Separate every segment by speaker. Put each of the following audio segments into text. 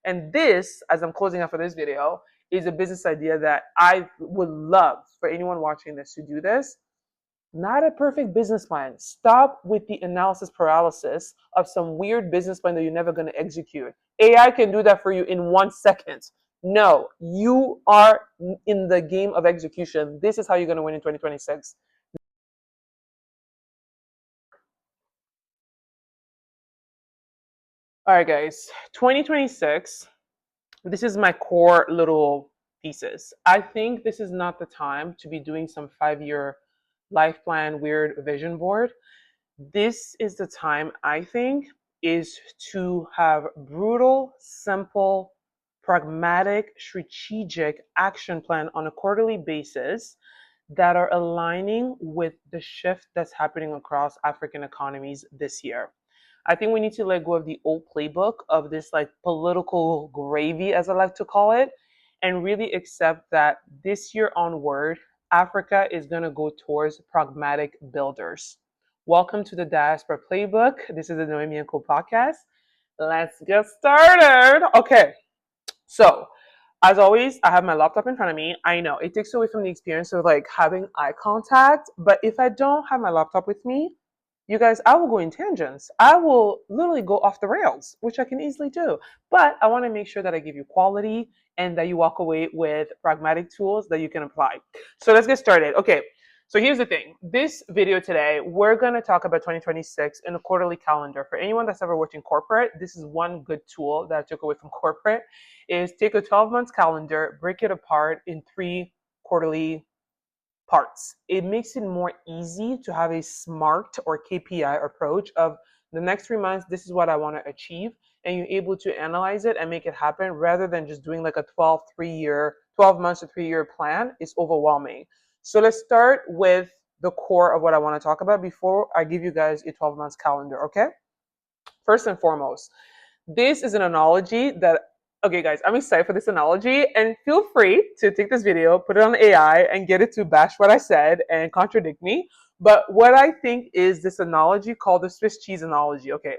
Speaker 1: And this, as I'm closing out for this video, is a business idea that I would love for anyone watching this to do this. Not a perfect business plan. Stop with the analysis paralysis of some weird business plan that you're never going to execute. AI can do that for you in 1 second. No, you are in the game of execution. This is how you're going to win in 2026. All right, guys, 2026, this is my core little thesis. I think this is not the time to be doing some 5-year life plan, weird vision board. This is the time, I think, is to have brutal, simple, pragmatic, strategic action plan on a quarterly basis that are aligning with the shift that's happening across African economies this year. I think we need to let go of the old playbook of this like political gravy, as I like to call it, and really accept that this year onward, Africa is going to go towards pragmatic builders. Welcome to the Diaspora Playbook. This is the Noemi & Co podcast. Let's get started. Okay, so as always, I have my laptop in front of me. I know it takes away from the experience of like having eye contact, but if I don't have my laptop with me, you guys, I will go in tangents. I will literally go off the rails, which I can easily do. But I want to make sure that I give you quality and that you walk away with pragmatic tools that you can apply. So let's get started. Okay, so here's the thing. This video today, we're going to talk about 2026 in a quarterly calendar. For anyone that's ever worked in corporate, this is one good tool that I took away from corporate, is take a 12-month calendar, break it apart in 3 quarterly parts. It makes it more easy to have a SMART or KPI approach of the next 3 months, this is what I want to achieve. And you're able to analyze it and make it happen rather than just doing like a 12 months to 3-year plan. It's overwhelming. So let's start with the core of what I want to talk about before I give you guys a 12 months calendar, okay? First and foremost, this is an analogy that, okay guys, I'm excited for this analogy, and feel free to take this video, put it on AI and get it to bash what I said and contradict me. But what I think is this analogy called the Swiss cheese analogy. Okay,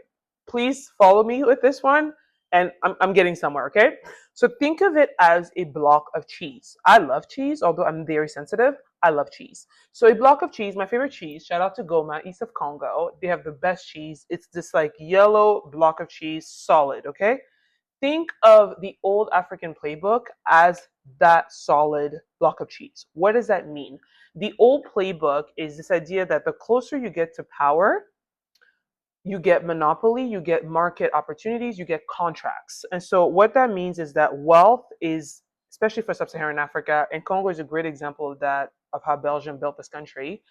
Speaker 1: please follow me with this one, and I'm getting somewhere, okay? So think of it as a block of cheese. I love cheese, although I'm very sensitive. I love cheese. So a block of cheese, my favorite cheese, shout out to Goma, east of Congo. They have the best cheese. It's this like yellow block of cheese, solid, okay? Think of the old African playbook as that solid block of cheese. What does that mean? The old playbook is this idea that the closer you get to power, you get monopoly, you get market opportunities, you get contracts. And so what that means is that wealth is, especially for sub-Saharan Africa, and Congo is a great example of that, of how Belgium built this country.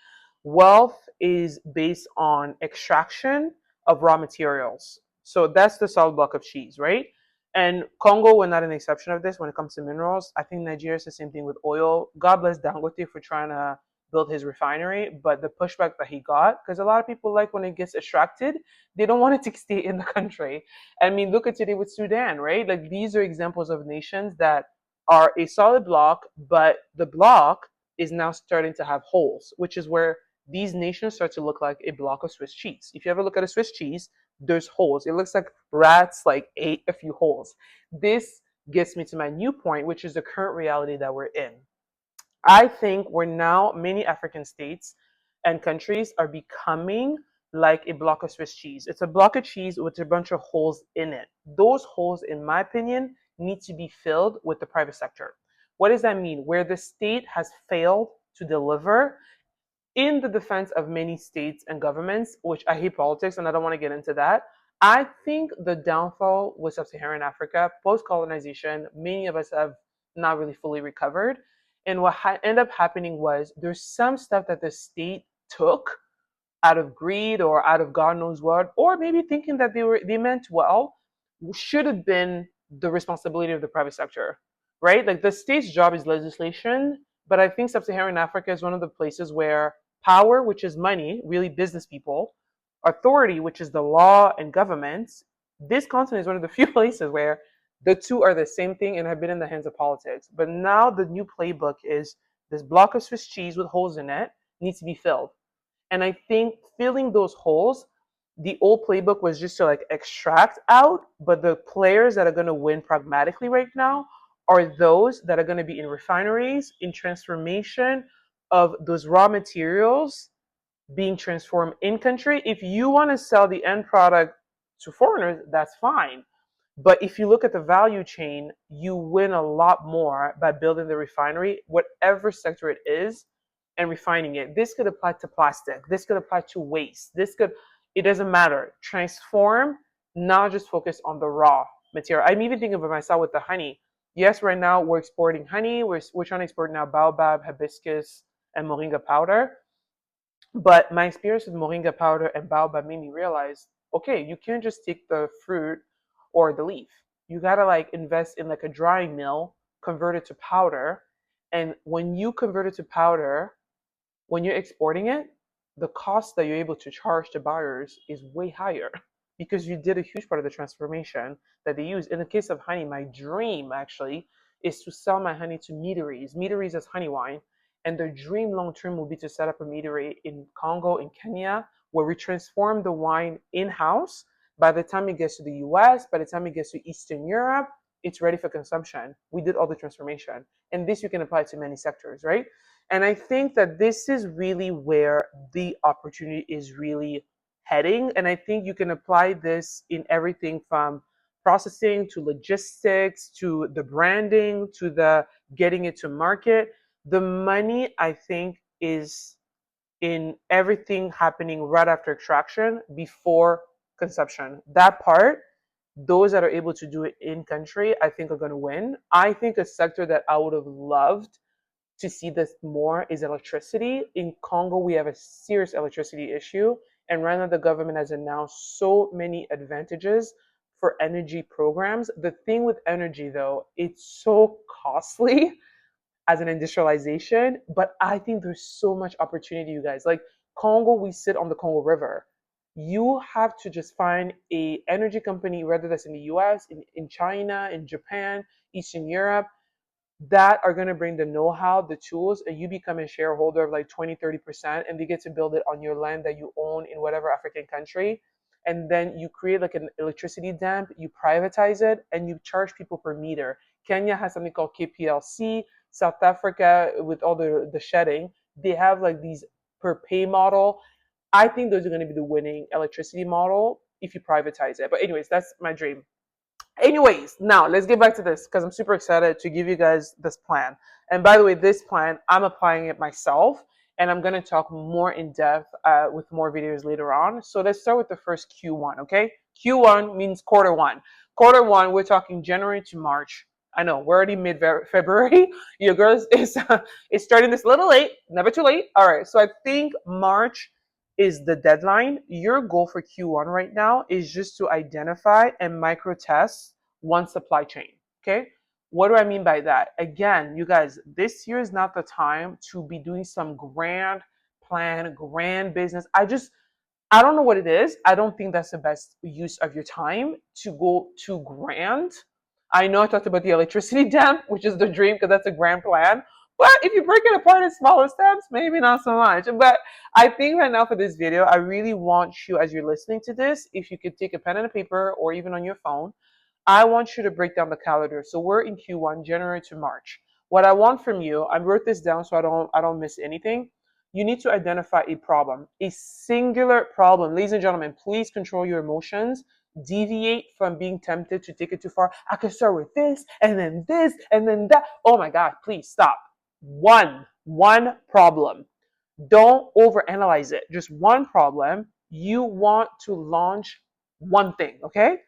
Speaker 1: Wealth is based on extraction of raw materials. So that's the solid block of cheese, right? And Congo, we're not an exception of this when it comes to minerals. I think Nigeria is the same thing with oil. God bless Dangote for trying to build his refinery, but the pushback that he got, because a lot of people like when it gets extracted, they don't want it to stay in the country. I mean, look at today with Sudan, right? Like these are examples of nations that are a solid block, but the block is now starting to have holes, which is where these nations start to look like a block of Swiss cheese. If you ever look at a Swiss cheese, there's holes. It looks like rats like ate a few holes. This gets me to my new point, which is the current reality that we're in. I think we're now, many African states and countries are becoming like a block of Swiss cheese. It's a block of cheese with a bunch of holes in it. Those holes, in my opinion, need to be filled with the private sector. What does that mean? Where the state has failed to deliver in the defense of many states and governments, which I hate politics and I don't want to get into that. I think the downfall with sub-Saharan Africa, post-colonization, many of us have not really fully recovered. And what ended up happening was there's some stuff that the state took out of greed or out of God knows what, or maybe thinking that they meant well, should have been the responsibility of the private sector, right? Like the state's job is legislation, but I think sub-Saharan Africa is one of the places where power, which is money, really business people, authority, which is the law and governments, this continent is one of the few places where the two are the same thing and have been in the hands of politics. But now the new playbook is this block of Swiss cheese with holes in it needs to be filled. And I think filling those holes The old playbook was just to like extract out, but the players that are going to win pragmatically right now are those that are going to be in refineries, in transformation of those raw materials being transformed in country. If you want to sell the end product to foreigners, that's fine. But if you look at the value chain, you win a lot more by building the refinery, whatever sector it is, and refining it. This could apply to plastic. This could apply to waste. It doesn't matter. Transform, not just focus on the raw material. I'm even thinking of myself with the honey. Yes, right now we're exporting honey. We're trying to export now baobab, hibiscus, and moringa powder. But my experience with moringa powder and baobab made me realize, okay, you can't just take the fruit or the leaf. You gotta like invest in like a drying mill, convert it to powder. And when you convert it to powder, when you're exporting it, the cost that you're able to charge to buyers is way higher because you did a huge part of the transformation that they use. In the case of honey, my dream actually is to sell my honey to meaderies. Meaderies is honey wine. And the dream long term will be to set up a meadery in Congo, in Kenya, where we transform the wine in house. By the time it gets to the US, by the time it gets to Eastern Europe, it's ready for consumption. We did all the transformation. And this you can apply to many sectors, right? And I think that this is really where the opportunity is really heading. And I think you can apply this in everything from processing to logistics to the branding to the getting it to market. The money, I think, is in everything happening right after extraction before consumption. That part, those that are able to do it in country, I think are going to win. I think a sector that I would have loved to see this more is electricity. In Congo, we have a serious electricity issue. And right now, the government has announced so many advantages for energy programs. The thing with energy, though, it's so costly as an industrialization, but I think there's so much opportunity, you guys. Like Congo, we sit on the Congo River. You have to just find a energy company, whether that's in the US, in China, in Japan, Eastern Europe, that are going to bring the know-how, the tools, and you become a shareholder of like 20-30%, and they get to build it on your land that you own in whatever African country. And then you create like an electricity dam, you privatize it, and you charge people per meter. Kenya has something called KPLC. South Africa, with all the shedding, they have like these per pay model. I think those are going to be the winning electricity model if you privatize it. But anyways, that's my dream. Anyways, now let's get back to this because I'm super excited to give you guys this plan. And by the way, this plan, I'm applying it myself and I'm going to talk more in depth with more videos later on. So let's start with the first Q1, okay? Q1 means quarter one. Quarter one, we're talking January to March. I know we're already mid-February. Your girls is starting this a little late, never too late. All right, so I think March is the deadline. Your goal for Q1 right now is just to identify and micro test one supply chain. Okay. What do I mean by that? Again, you guys, this year is not the time to be doing some grand plan, grand business. I don't know what it is. I don't think that's the best use of your time to go too grand. I know I talked about the electricity dam, which is the dream because that's a grand plan. But if you break it apart in smaller steps, maybe not so much. But I think right now for this video, I really want you, as you're listening to this, if you could take a pen and a paper or even on your phone, I want you to break down the calendar. So we're in Q1, January to March. What I want from you, I wrote this down so I don't miss anything. You need to identify a problem, a singular problem. Ladies and gentlemen, please control your emotions. Deviate from being tempted to take it too far. I could start with this and then that. Oh my God, please stop. One problem. Don't overanalyze it. Just one problem. You want to launch one thing, okay?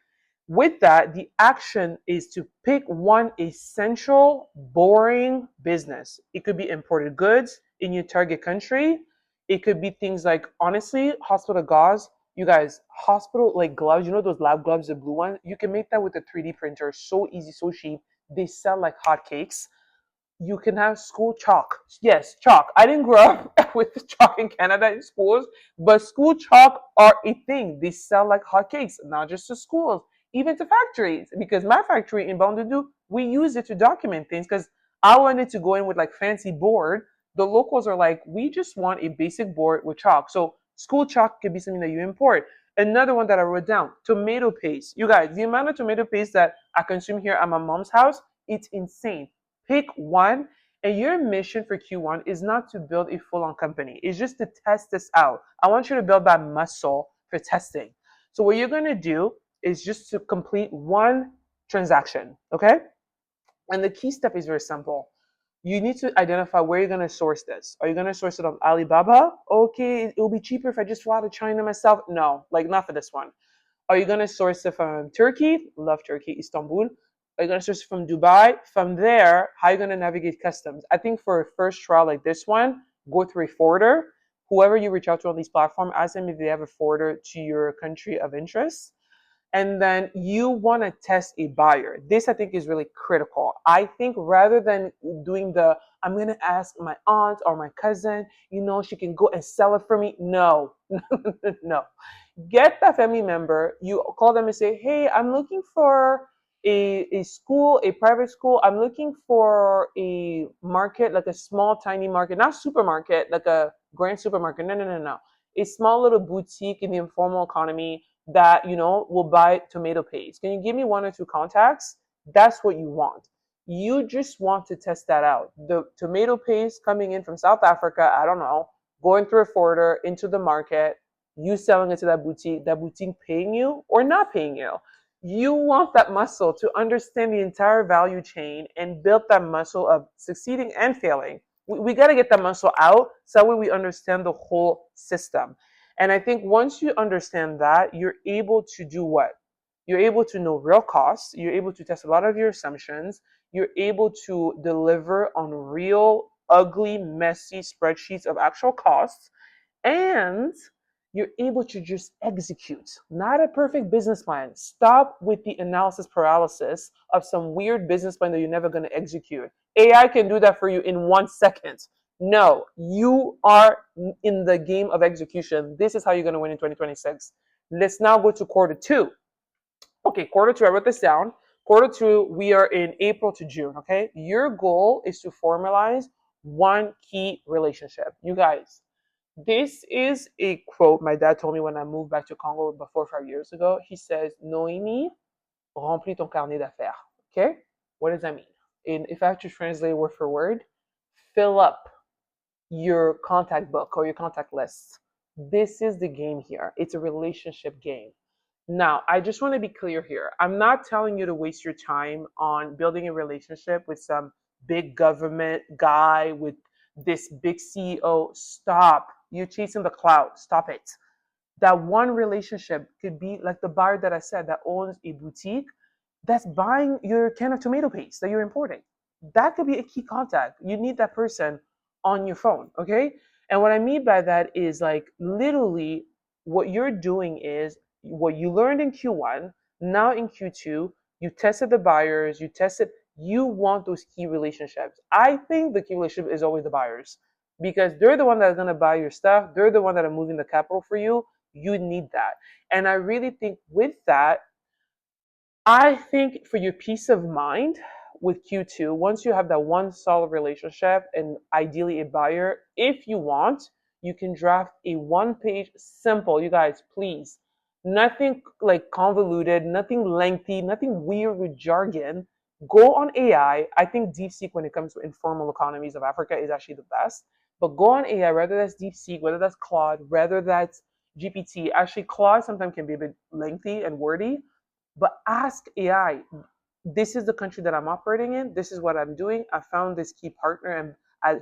Speaker 1: With that, the action is to pick one essential, boring business. It could be imported goods in your target country. It could be things like, honestly, hospital gauze. You guys, hospital like gloves, you know those lab gloves, the blue ones? You can make that with a 3D printer. So easy, so cheap. They sell like hotcakes. You can have school chalk. Yes, chalk. I didn't grow up with chalk in Canada in schools, but school chalk are a thing. They sell like hotcakes, not just to schools, even to factories. Because my factory in Bandudu, we use it to document things because I wanted to go in with like fancy board. The locals are like, we just want a basic board with chalk. So school chalk could be something that you import. Another one that I wrote down, tomato paste. You guys, the amount of tomato paste that I consume here at my mom's house, it's insane. Pick one, and your mission for Q1 is not to build a full-on company. It's just to test this out. I want you to build that muscle for testing. So what you're gonna do is just to complete one transaction, okay? And the key step is very simple. You need to identify where you're going to source this. Are you going to source it on Alibaba? Okay, it will be cheaper if I just fly to China myself. No, like not for this one. Are you going to source it from Turkey? Love Turkey, Istanbul. Are you going to source it from Dubai? From there, how are you going to navigate customs? I think for a first trial like this one, go through a forwarder. Whoever you reach out to on these platforms, ask them if they have a forwarder to your country of interest. And then you want to test a buyer. This I think is really critical. I think rather than doing I'm going to ask my aunt or my cousin, she can go and sell it for me. No, no. Get that family member. You call them and say, hey, I'm looking for a school, a private school. I'm looking for a market, like a small, tiny market, not supermarket, like a grand supermarket. No, no, no, no. A small little boutique in the informal economy that will buy tomato paste. Can you give me one or two contacts? That's what you want. You just want to test that out. The tomato paste coming in from South Africa, I don't know, going through a forwarder into the market, you selling it to that boutique paying you or not paying you. You want that muscle to understand the entire value chain and build that muscle of succeeding and failing. We got to get that muscle out so that way we understand the whole system. And I think once you understand that, you're able to do what? You're able to know real costs. You're able to test a lot of your assumptions. You're able to deliver on real, ugly, messy spreadsheets of actual costs. And you're able to just execute, not a perfect business plan. Stop with the analysis paralysis of some weird business plan that you're never going to execute. AI can do that for you in 1 second. No, you are in the game of execution. This is how you're going to win in 2026. Let's now go to quarter two. Okay, quarter two, I wrote this down. Quarter two, we are in April to June, okay? Your goal is to formalize one key relationship. You guys, this is a quote my dad told me when I moved back to Congo before 5 years ago. He says, Noémie, remplis ton carnet d'affaires. Okay? What does that mean? If I have to translate word for word, fill up your contact book or your contact list. This is the game here. It's a relationship game. Now, I just want to be clear here. I'm not telling you to waste your time on building a relationship with some big government guy with this big CEO. Stop. You're chasing the clout. Stop it. That one relationship could be like the buyer that I said that owns a boutique that's buying your can of tomato paste that you're importing. That could be a key contact. You need that person on your phone, okay? And what I mean by that is like literally what you're doing is what you learned in Q1, now in Q2, you tested the buyers, you want those key relationships. I think the key relationship is always the buyers because they're the one that's going to buy your stuff. They're the one that are moving the capital for you. You need that. And I really think with that, I think for your peace of mind with Q2, once you have that one solid relationship and ideally a buyer, if you want, you can draft a 1-page simple, you guys, please. Nothing like convoluted, nothing lengthy, nothing weird with jargon. Go on AI. I think DeepSeek, when it comes to informal economies of Africa, is actually the best. But go on AI, whether that's DeepSeek, whether that's Claude, whether that's GPT. Actually, Claude sometimes can be a bit lengthy and wordy, but ask AI, this is the country that I'm operating in. This is what I'm doing. I found this key partner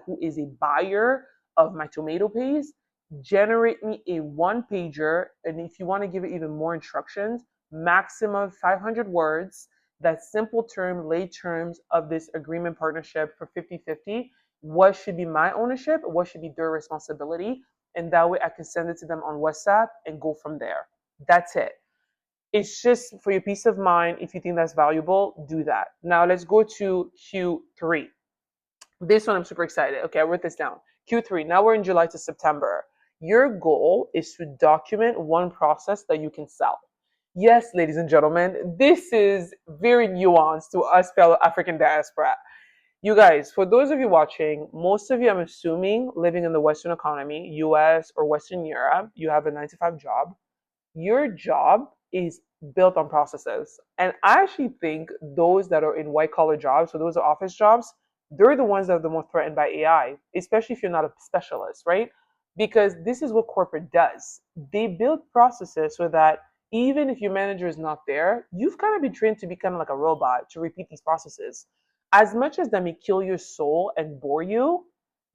Speaker 1: who is a buyer of my tomato paste. Generate me a 1-pager. And if you want to give it even more instructions, maximum 500 words, that simple term, lay terms of this agreement partnership for 50-50. What should be my ownership? What should be their responsibility? And that way I can send it to them on WhatsApp and go from there. That's it. It's just for your peace of mind. If you think that's valuable, do that. Now let's go to Q3. This one I'm super excited. Okay, I wrote this down. Q3. Now we're in July to September. Your goal is to document one process that you can sell. Yes, ladies and gentlemen, this is very nuanced to us fellow African diaspora. You guys, for those of you watching, most of you, I'm assuming, living in the Western economy, US or Western Europe, you have a 9-to-5 job. Your job is built on processes. And I actually think those that are in white collar jobs, so those are office jobs, they're the ones that are the most threatened by AI, especially if you're not a specialist, right? Because this is what corporate does. They build processes so that even if your manager is not there, you've kind of been trained to be kind of like a robot to repeat these processes. As much as that may kill your soul and bore you,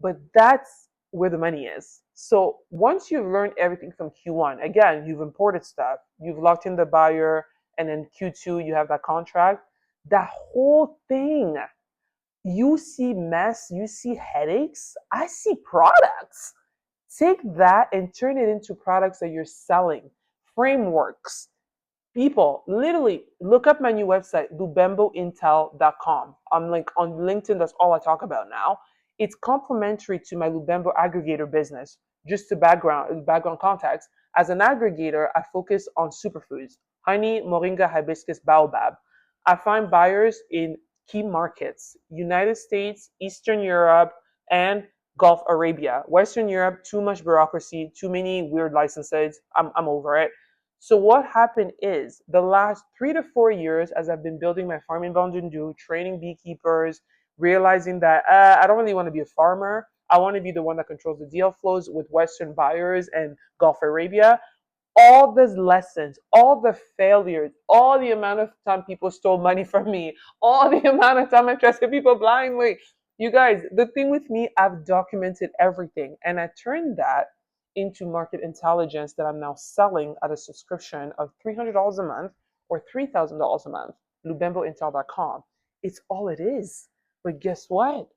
Speaker 1: but that's where the money is. So once you've learned everything from Q1, again, you've imported stuff, you've locked in the buyer, and then Q2, you have that contract, that whole thing, you see mess, you see headaches, I see products. Take that and turn it into products that you're selling, frameworks. People, literally, look up my new website, lubembointel.com. I'm like on LinkedIn, that's all I talk about now. It's complementary to my Lubembo aggregator business. Just to background context, as an aggregator, I focus on superfoods, honey, moringa, hibiscus, baobab. I find buyers in key markets, United States, Eastern Europe, and Gulf Arabia. Western Europe, too much bureaucracy, too many weird licenses. I'm over it. So what happened is the last 3 to 4 years, as I've been building my farm in Bandundu, training beekeepers, realizing that I don't really want to be a farmer. I want to be the one that controls the deal flows with Western buyers and Gulf Arabia. All those lessons, all the failures, all the amount of time people stole money from me, all the amount of time I trusted people blindly. You guys, the thing with me, I've documented everything and I turned that into market intelligence that I'm now selling at a subscription of $300 a month or $3,000 a month. LubemboIntel.com. It's all it is. But guess what?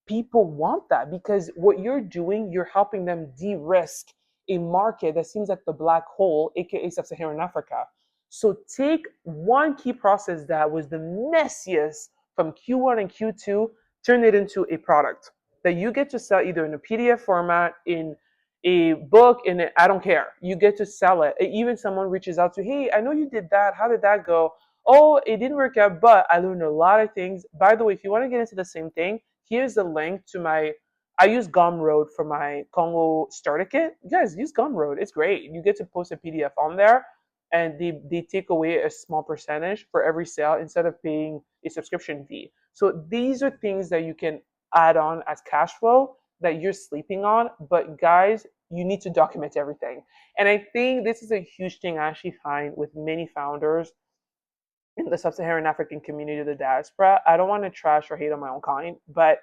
Speaker 1: People want that because what you're doing, you're helping them de-risk a market that seems like the black hole, aka sub-Saharan Africa. So take one key process that was the messiest from Q1 and Q2, turn it into a product that you get to sell either in a PDF format, in a book, I don't care. You get to sell it. Even someone reaches out to, hey, I know you did that. How did that go? Oh, it didn't work out, but I learned a lot of things. By the way, if you want to get into the same thing, here's the link to I use Gumroad for my Congo starter kit. You guys, use Gumroad. It's great. You get to post a PDF on there and they take away a small percentage for every sale instead of paying a subscription fee. So these are things that you can add on as cash flow that you're sleeping on. But guys, you need to document everything. And I think this is a huge thing I actually find with many founders in the sub-Saharan African community of the diaspora. I don't want to trash or hate on my own kind, but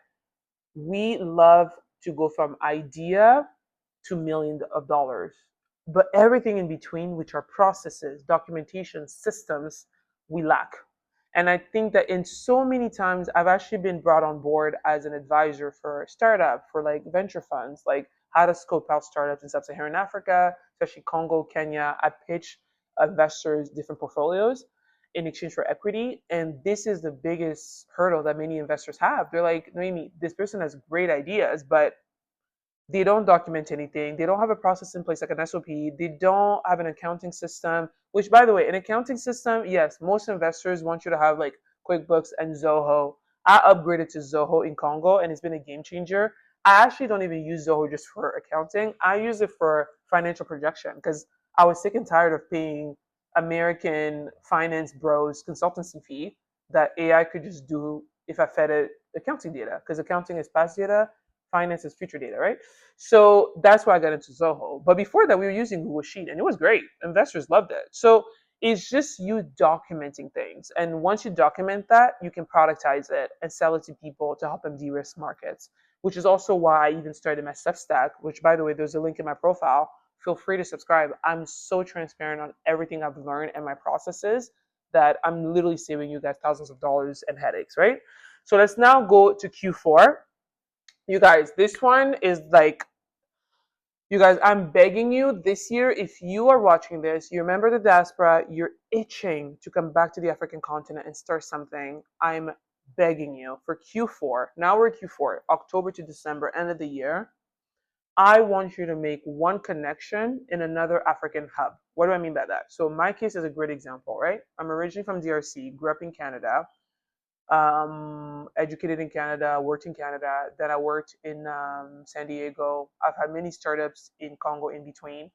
Speaker 1: we love to go from idea to millions of dollars. But everything in between, which are processes, documentation, systems, we lack. And I think that in so many times, I've actually been brought on board as an advisor for a startup, for like venture funds, like how to scope out startups in sub-Saharan Africa, especially Congo, Kenya. I pitch investors different portfolios in exchange for equity. And this is the biggest hurdle that many investors have. They're like, Noemi, this person has great ideas, but they don't document anything. They don't have a process in place like an SOP. They don't have an accounting system, which, by the way, an accounting system, yes, most investors want you to have like QuickBooks and Zoho. I upgraded to Zoho in Congo and it's been a game changer. I actually don't even use Zoho just for accounting. I use it for financial projection because I was sick and tired of paying American finance bros consultancy fee that AI could just do if I fed it accounting data because accounting is past data, finance is future data, right? So that's why I got into Zoho. But before that, we were using Google Sheet and it was great. Investors loved it. So it's just you documenting things. And once you document that, you can productize it and sell it to people to help them de-risk markets, which is also why I even started my Substack, which, by the way, there's a link in my profile. Feel free to subscribe. I'm so transparent on everything I've learned and my processes that I'm literally saving you guys thousands of dollars and headaches, right? So let's now go to Q4. You guys, this one is like, you guys, I'm begging you this year, if you are watching this, you remember the diaspora, you're itching to come back to the African continent and start something. I'm begging you for Q4. Now we're Q4, October to December, end of the year. I want you to make one connection in another African hub. What do I mean by that? So my case is a great example, right? I'm originally from DRC, grew up in Canada, educated in Canada, worked in Canada. Then I worked in San Diego. I've had many startups in Congo in between.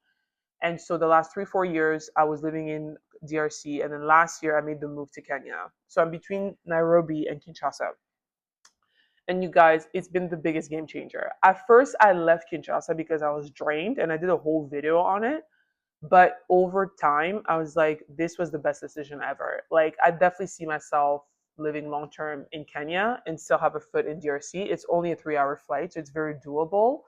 Speaker 1: And so the last 3, 4 years, I was living in DRC, and then last year I made the move to Kenya. So I'm between Nairobi and Kinshasa. And you guys, it's been the biggest game changer. At first, I left Kinshasa because I was drained, and I did a whole video on it. But over time, I was like, this was the best decision ever. Like, I definitely see myself living long term in Kenya and still have a foot in DRC. It's only a 3 hour flight, so it's very doable.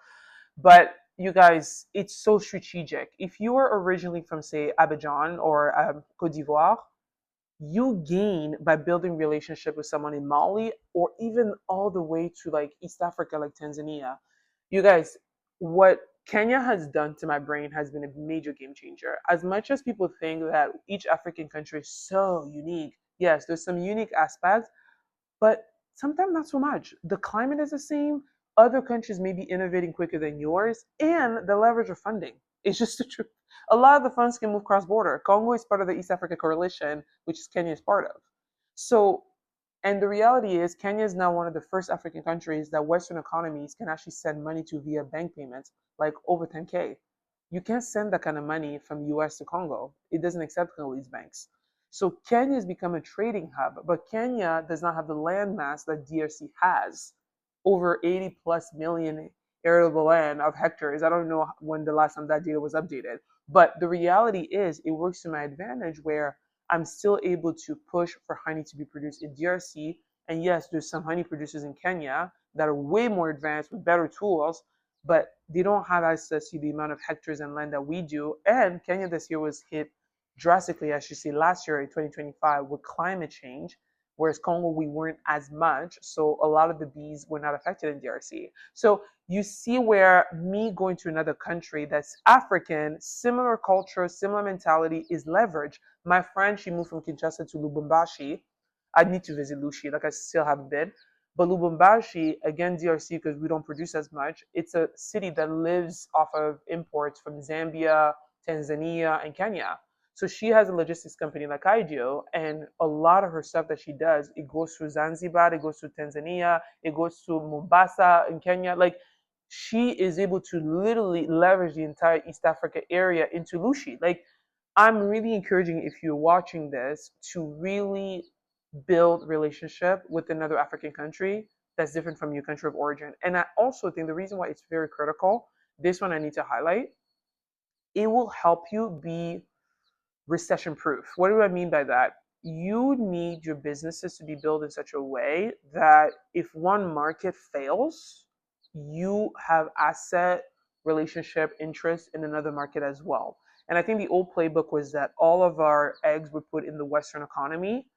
Speaker 1: But you guys, it's so strategic. If you were originally from, say, Abidjan or Cote d'Ivoire, you gain by building relationship with someone in Mali or even all the way to like East Africa, like Tanzania. You guys, what Kenya has done to my brain has been a major game changer. As much as people think that each African country is so unique, yes, there's some unique aspects, but sometimes not so much. The climate is the same. Other countries may be innovating quicker than yours, and the leverage of funding. It's just the truth. A lot of the funds can move cross border. Congo is part of the East Africa Coalition, which is Kenya is part of. So, and the reality is, Kenya is now one of the first African countries that Western economies can actually send money to via bank payments, like over 10K. You can't send that kind of money from US to Congo. It doesn't accept Congolese banks. So Kenya has become a trading hub, but Kenya does not have the land mass that DRC has. Over 80 plus million arable land of hectares. I don't know when the last time that data was updated. But the reality is it works to my advantage where I'm still able to push for honey to be produced in DRC. And yes, there's some honey producers in Kenya that are way more advanced with better tools, but they don't have access to the amount of hectares and land that we do. And Kenya this year was hit drastically, as you see last year in 2025, with climate change, whereas Congo, we weren't as much. So a lot of the bees were not affected in DRC. So you see where me going to another country that's African, similar culture, similar mentality is leverage. My friend, she moved from Kinshasa to Lubumbashi. I need to visit Lushi, like I still haven't been. But Lubumbashi, again, DRC, because we don't produce as much, it's a city that lives off of imports from Zambia, Tanzania, and Kenya. So she has a logistics company like I do, and a lot of her stuff that she does, it goes through Zanzibar, it goes through Tanzania, it goes to Mombasa in Kenya. Like she is able to literally leverage the entire East Africa area into Lushi. Like I'm really encouraging if you're watching this to really build relationship with another African country that's different from your country of origin. And I also think the reason why it's very critical, this one I need to highlight, it will help you be recession proof. What do I mean by that? You need your businesses to be built in such a way that if one market fails, you have asset, relationship, interest in another market as well. And I think the old playbook was that all of our eggs were put in the Western economy.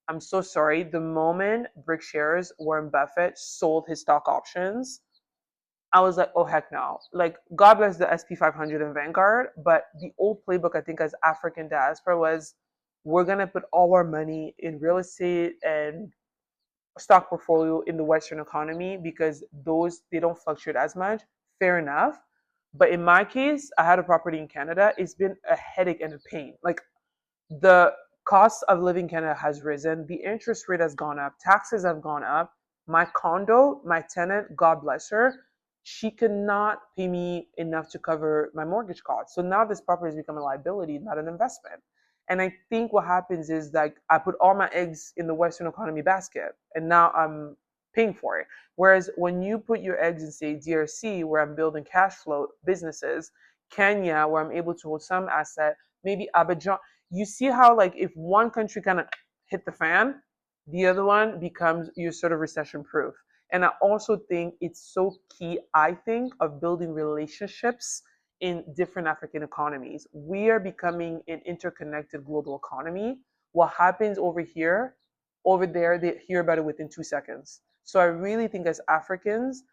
Speaker 1: I'm so sorry. The moment Brick Shares, Warren Buffett sold his stock options, I was like, oh heck no. Like, God bless the SP 500 and Vanguard, but the old playbook, I think, as African diaspora was, we're gonna put all our money in real estate and stock portfolio in the Western economy because those they don't fluctuate as much. Fair enough. But in my case, I had a property in Canada. It's been a headache and a pain. Like the cost of living in Canada has risen, the interest rate has gone up, taxes have gone up. My condo, my tenant, God bless her, she cannot pay me enough to cover my mortgage costs. So now this property has become a liability, not an investment. And I think what happens is like I put all my eggs in the Western economy basket and now I'm paying for it. Whereas when you put your eggs in, say, DRC, where I'm building cash flow businesses, Kenya, where I'm able to hold some asset, maybe Abidjan, you see how like if one country kind of hit the fan, the other one becomes you're sort of recession proof. And I also think it's so key, I think, of building relationships in different African economies. We are becoming an interconnected global economy. What happens over here, over there, they hear about it within 2 seconds. So I really think as Africans,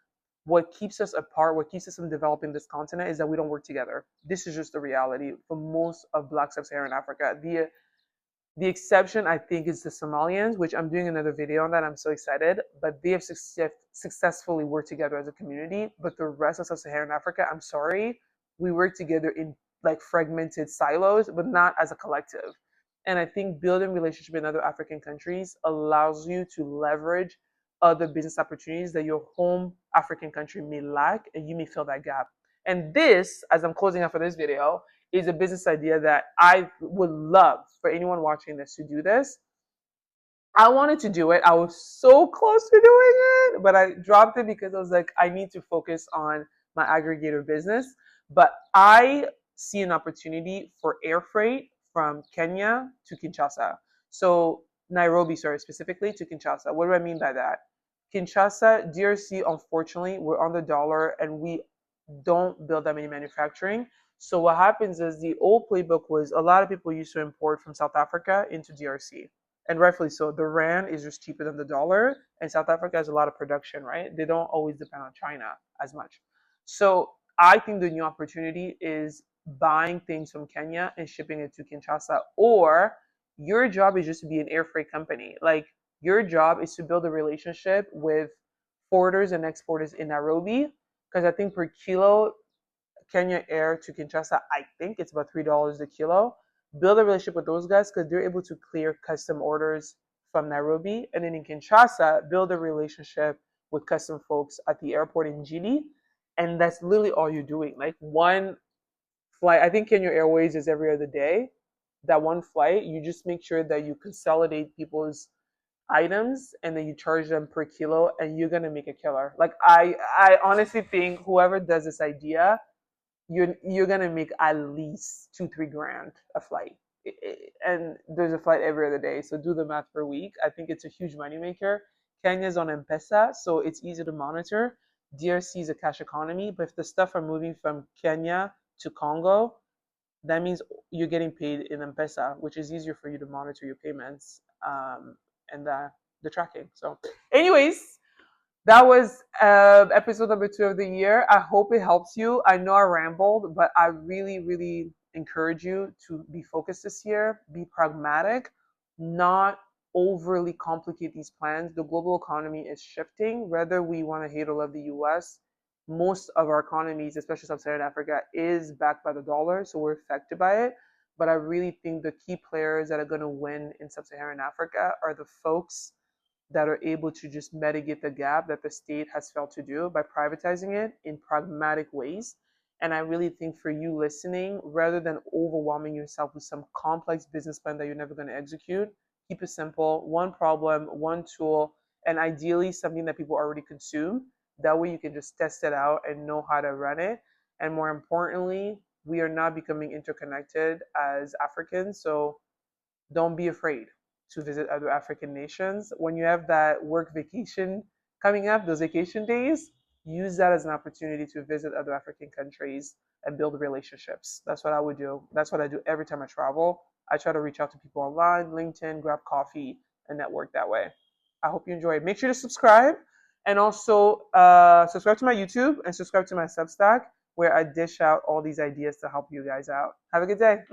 Speaker 1: what keeps us apart, what keeps us from developing this continent is that we don't work together. This is just the reality for most of Black Sub-Saharan Africa. The exception, I think, is the Somalians, which I'm doing another video on that. I'm so excited. But they have successfully worked together as a community. But the rest of Sub-Saharan Africa, I'm sorry, we work together in like fragmented silos, but not as a collective. And I think building relationship in other African countries allows you to leverage other business opportunities that your home African country may lack, and you may fill that gap. And this, as I'm closing out for this video, is a business idea that I would love for anyone watching this to do this. I wanted to do it. I was so close to doing it, but I dropped it because I was like, I need to focus on my aggregator business. But I see an opportunity for air freight from Kenya to Kinshasa. So Nairobi, sorry, specifically to Kinshasa. What do I mean by that? Kinshasa, DRC, unfortunately, we're on the dollar and we don't build that many manufacturing. So what happens is the old playbook was a lot of people used to import from South Africa into DRC, and rightfully so. The rand is just cheaper than the dollar, and South Africa has a lot of production, right? They don't always depend on China as much. So I think the new opportunity is buying things from Kenya and shipping it to Kinshasa, or your job is just to be an air freight company. Like your job is to build a relationship with forwarders and exporters in Nairobi, because I think per kilo Kenya Air to Kinshasa, I think it's about $3 a kilo. Build a relationship with those guys because they're able to clear custom orders from Nairobi. And then in Kinshasa, build a relationship with custom folks at the airport in Gili. And that's literally all you're doing. Like one flight, I think Kenya Airways is every other day. That one flight, you just make sure that you consolidate people's items and then you charge them per kilo and you're gonna make a killer. Like I honestly think whoever does this idea, you're gonna make at least 2-3 grand a flight. And there's a flight every other day, so do the math per week. I think it's a huge moneymaker. Kenya's on M-Pesa, so it's easy to monitor. DRC is a cash economy, but if the stuff are moving from Kenya to Congo, that means you're getting paid in M-Pesa, which is easier for you to monitor your payments, and the tracking. So anyways, that was episode number 2 of the year. I hope it helps you. I know I rambled, but I really, really encourage you to be focused this year, be pragmatic, not overly complicate these plans. The global economy is shifting. Whether we want to hate or love the US, most of our economies, especially sub-Saharan Africa, is backed by the dollar, so we're affected by it. But I really think the key players that are going to win in sub-Saharan Africa are the folks that are able to just mitigate the gap that the state has failed to do by privatizing it in pragmatic ways. And I really think for you listening, rather than overwhelming yourself with some complex business plan that you're never going to execute, keep it simple, one problem, one tool, and ideally something that people already consume. That way you can just test it out and know how to run it. And more importantly, we are not becoming interconnected as Africans. So don't be afraid to visit other African nations. When you have that work vacation coming up, those vacation days, use that as an opportunity to visit other African countries and build relationships. That's what I would do. That's what I do every time I travel. I try to reach out to people online, LinkedIn, grab coffee, and network that way. I hope you enjoyed. Make sure to subscribe and also subscribe to my YouTube and subscribe to my Substack where I dish out all these ideas to help you guys out. Have a good day.